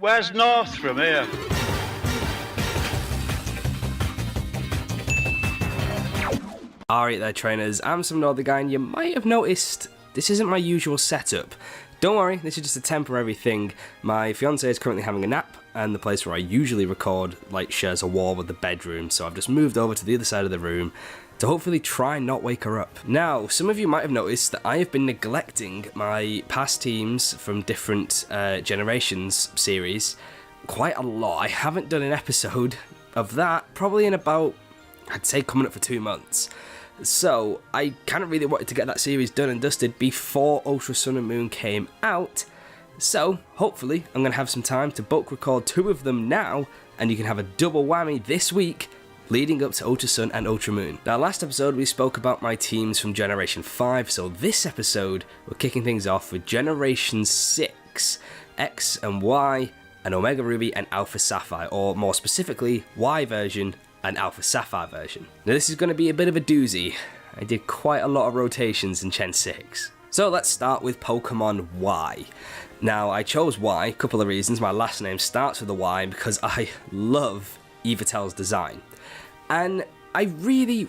Where's north from here? Alright there trainers, I'm some other guy and you might have noticed this isn't my usual setup. Don't worry, this is just a temporary thing. My fiance is currently having a nap and the place where I usually record shares a wall with the bedroom, so I've just moved over to the other side of the room to hopefully try and not wake her up. Now, some of you might have noticed that I have been neglecting my past teams from different generations series quite a lot. I haven't done an episode of that probably in about, I'd say, coming up for 2 months. So I kind of really wanted to get that series done and dusted before Ultra Sun and Moon came out. So hopefully I'm going to have some time to bulk record 2 of them now, and you can have a double whammy this week leading up to Ultra Sun and Ultra Moon. Now, last episode we spoke about my teams from Generation 5, so this episode we're kicking things off with Generation 6, X and Y, and Omega Ruby and Alpha Sapphire, or more specifically, Y version and Alpha Sapphire version. Now this is going to be a bit of a doozy. I did quite a lot of rotations in Gen 6. So let's start with Pokemon Y. Now I chose Y, a couple of reasons. My last name starts with a Y because I love Yveltal's design. And I really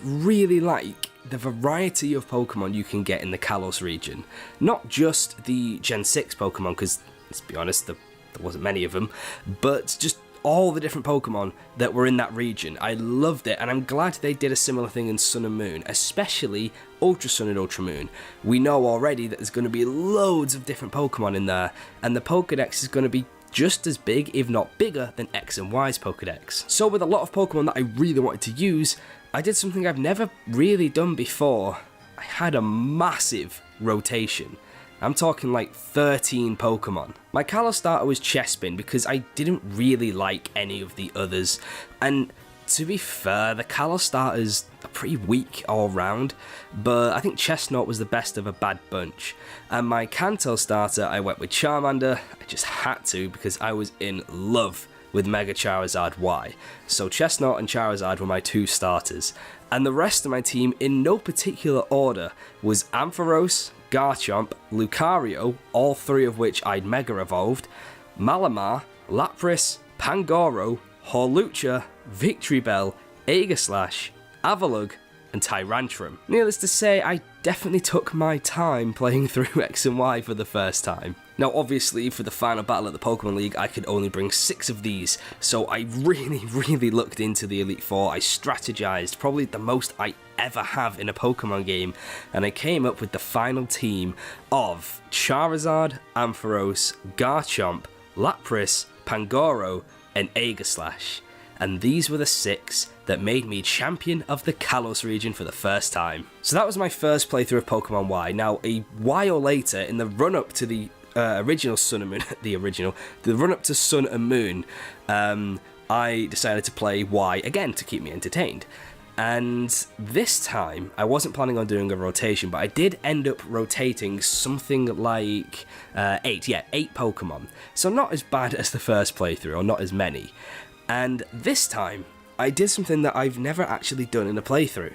like the variety of Pokemon you can get in the Kalos region. Not just the Gen 6 Pokemon, because let's be honest, there wasn't many of them, but just all the different Pokemon that were in that region. I loved it, and I'm glad they did a similar thing in Sun and Moon, especially Ultra Sun and Ultra Moon. We know already that there's going to be loads of different Pokemon in there, and the Pokédex is going to be just as big, if not bigger, than X and Y's Pokédex. So with a lot of Pokemon that I really wanted to use, I did something I've never really done before. I had a massive rotation. I'm talking like 13 Pokemon. My Kalos starter was Chespin because I didn't really like any of the others, and to be fair, the Kalos starters are pretty weak all round, but I think Chestnut was the best of a bad bunch. And my Kanto starter, I went with Charmander. I just had to because I was in love with Mega Charizard Y. So Chestnut and Charizard were my 2 starters, and the rest of my team in no particular order was Ampharos, Garchomp, Lucario, all 3 of which I'd Mega Evolved, Malamar, Lapras, Pangoro, Hawlucha, Victreebel, Aegislash, Avalugg, and Tyrantrum. Needless to say, I definitely took my time playing through X and Y for the first time. Now obviously for the final battle at the Pokemon League I could only bring 6 of these, so I really looked into the Elite Four. I strategized, probably the most I ever have in a Pokemon game, and I came up with the final team of Charizard, Ampharos, Garchomp, Lapras, Pangoro, and Aegislash. And these were the 6 that made me champion of the Kalos region for the first time. So that was my first playthrough of Pokemon Y. Now a while later, in the run-up to the original Sun and Moon, the run-up to Sun and Moon, I decided to play Y again to keep me entertained. And this time, I wasn't planning on doing a rotation, but I did end up rotating something like 8 Pokemon. So not as bad as the first playthrough, or not as many. And this time, I did something that I've never actually done in a playthrough.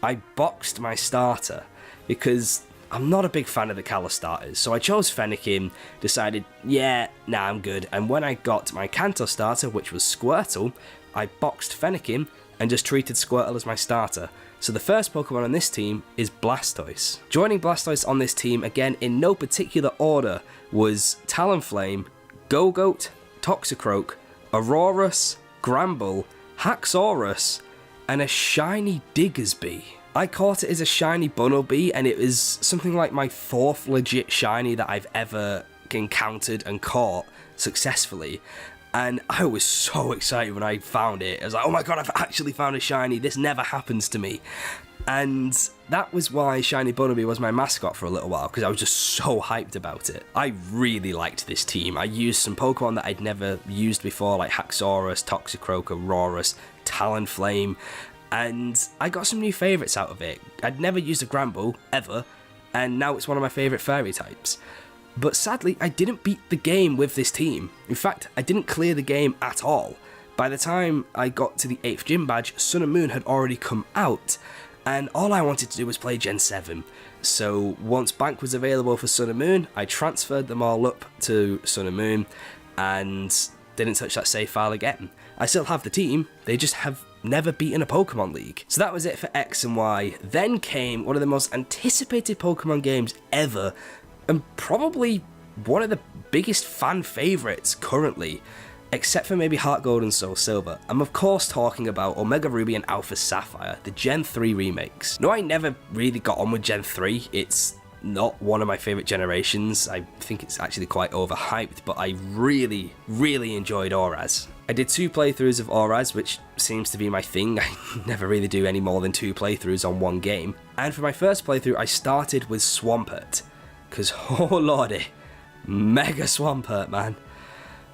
I boxed my starter, because I'm not a big fan of the Kalos starters, so I chose Fennekin, decided, I'm good, and when I got my Kanto starter, which was Squirtle, I boxed Fennekin and just treated Squirtle as my starter. So the first Pokemon on this team is Blastoise. Joining Blastoise on this team, again in no particular order, was Talonflame, Gogoat, Toxicroak, Aurorus, Gramble, Haxorus, and a shiny Diggersby. I caught it as a shiny Bunnelby, and it was something like my 4th legit shiny that I've ever encountered and caught successfully. And I was so excited when I found it. I was like, oh my god, I've actually found a shiny, this never happens to me. And that was why Shiny Bunnelby was my mascot for a little while, because I was just so hyped about it. I really liked this team. I used some Pokemon that I'd never used before, like Haxorus, Toxicroak, Aurorus, Talonflame, and I got some new favourites out of it. I'd never used a Gramble, ever, and now it's one of my favourite fairy types. But sadly, I didn't beat the game with this team. In fact, I didn't clear the game at all. By the time I got to the 8th gym badge, Sun and Moon had already come out, and all I wanted to do was play Gen 7. So once Bank was available for Sun and Moon, I transferred them all up to Sun and Moon, and didn't touch that save file again. I still have the team, they just have never beaten a Pokemon League. So that was it for X and Y. Then came one of the most anticipated Pokemon games ever, and probably one of the biggest fan favourites currently, except for maybe Heart Gold and Soul Silver. I'm of course talking about Omega Ruby and Alpha Sapphire, the Gen 3 remakes. No, I never really got on with Gen 3, it's not one of my favourite generations. I think it's actually quite overhyped, but I really enjoyed Auraz. I did 2 playthroughs of Auraz, which seems to be my thing. I never really do any more than 2 playthroughs on one game. And for my first playthrough, I started with Swampert, because oh lordy, mega Swampert, man.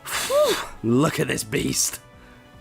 Whew, look at this beast.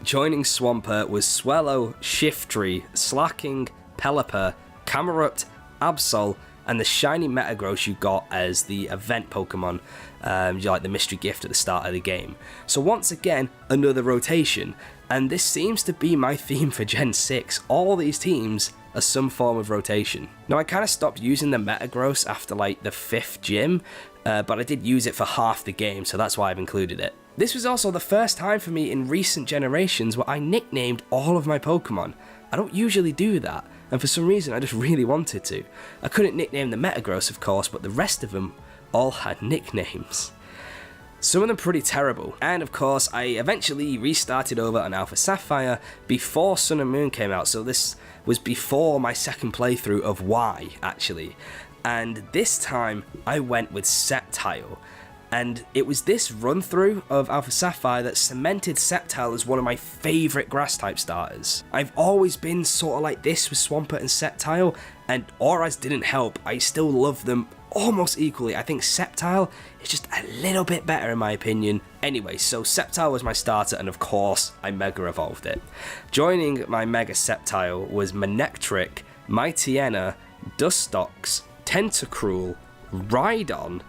Joining Swampert was Swellow, Shiftry, Slacking, Pelipper, Camerupt, Absol, and the shiny Metagross you got as the event Pokemon, like the mystery gift at the start of the game. So once again, another rotation, and this seems to be my theme for Gen 6. All these teams are some form of rotation. Now I kind of stopped using the Metagross after like the 5th gym, but I did use it for half the game, so that's why I've included it. This was also the first time for me in recent generations where I nicknamed all of my Pokemon. I don't usually do that, and for some reason I just really wanted to. I couldn't nickname the Metagross, of course, but the rest of them all had nicknames. Some of them pretty terrible, and of course I eventually restarted over on Alpha Sapphire before Sun and Moon came out, so this was before my second playthrough of Y, actually. And this time I went with Sceptile. And it was this run-through of Alpha Sapphire that cemented Sceptile as one of my favourite grass-type starters. I've always been sort of like this with Swampert and Sceptile, and Auraz didn't help. I still love them almost equally. I think Sceptile is just a little bit better in my opinion. Anyway, so Sceptile was my starter, and of course, I Mega Evolved it. Joining my Mega Sceptile was Manectric, Mightyena, Dustox, Tentacruel, Rhydon,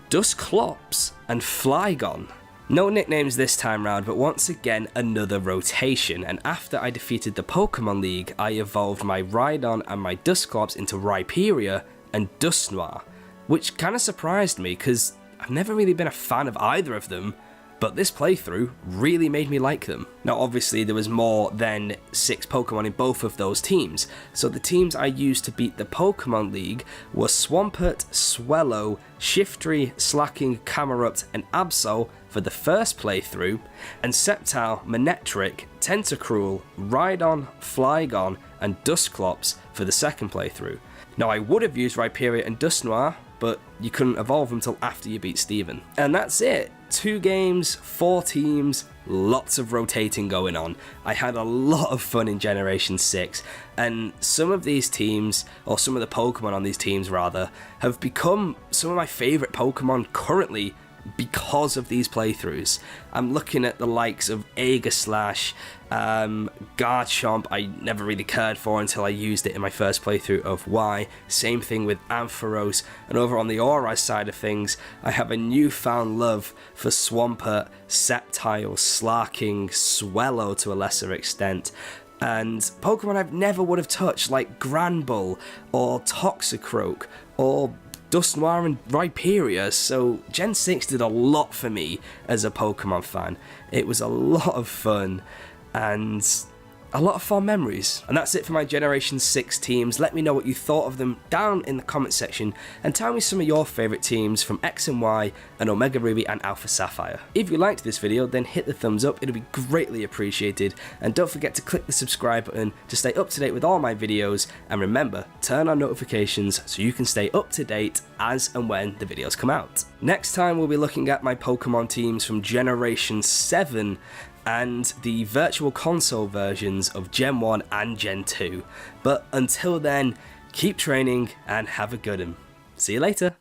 Dusclops, and Flygon. No nicknames this time round, but once again another rotation, and after I defeated the Pokemon League, I evolved my Rhydon and my Dusclops into Rhyperior and Dusknoir, which kind of surprised me because I've never really been a fan of either of them, but this playthrough really made me like them. Now obviously there was more than 6 Pokemon in both of those teams, so the teams I used to beat the Pokemon League were Swampert, Swellow, Shiftry, Slacking, Camerupt, and Absol for the first playthrough, and Sceptile, Manectric, Tentacruel, Rhydon, Flygon, and Dusclops for the second playthrough. Now I would have used Rhyperior and Dusknoir, but you couldn't evolve until after you beat Steven. And that's it. 2 games, 4 teams, lots of rotating going on. I had a lot of fun in Generation 6, and some of these teams, or some of the Pokemon on these teams rather, have become some of my favourite Pokemon currently because of these playthroughs. I'm looking at the likes of Aegislash, Garchomp I never really cared for until I used it in my first playthrough of Y, same thing with Ampharos, and over on the Auraz side of things, I have a newfound love for Swampert, Sceptile, Slacking, Swellow to a lesser extent, and Pokemon I've never would have touched like Granbull, or Toxicroak, or Dusknoir and Rhyperior, so Gen 6 did a lot for me as a Pokemon fan. It was a lot of fun and a lot of fond memories. And that's it for my Generation 6 teams. Let me know what you thought of them down in the comment section, and tell me some of your favourite teams from X and Y and Omega Ruby and Alpha Sapphire. If you liked this video, then hit the thumbs up, it'll be greatly appreciated, and don't forget to click the subscribe button to stay up to date with all my videos, and remember, turn on notifications so you can stay up to date as and when the videos come out. Next time we'll be looking at my Pokemon teams from Generation 7, and the Virtual Console versions of Gen 1 and Gen 2. But until then, keep training and have a good one. See you later.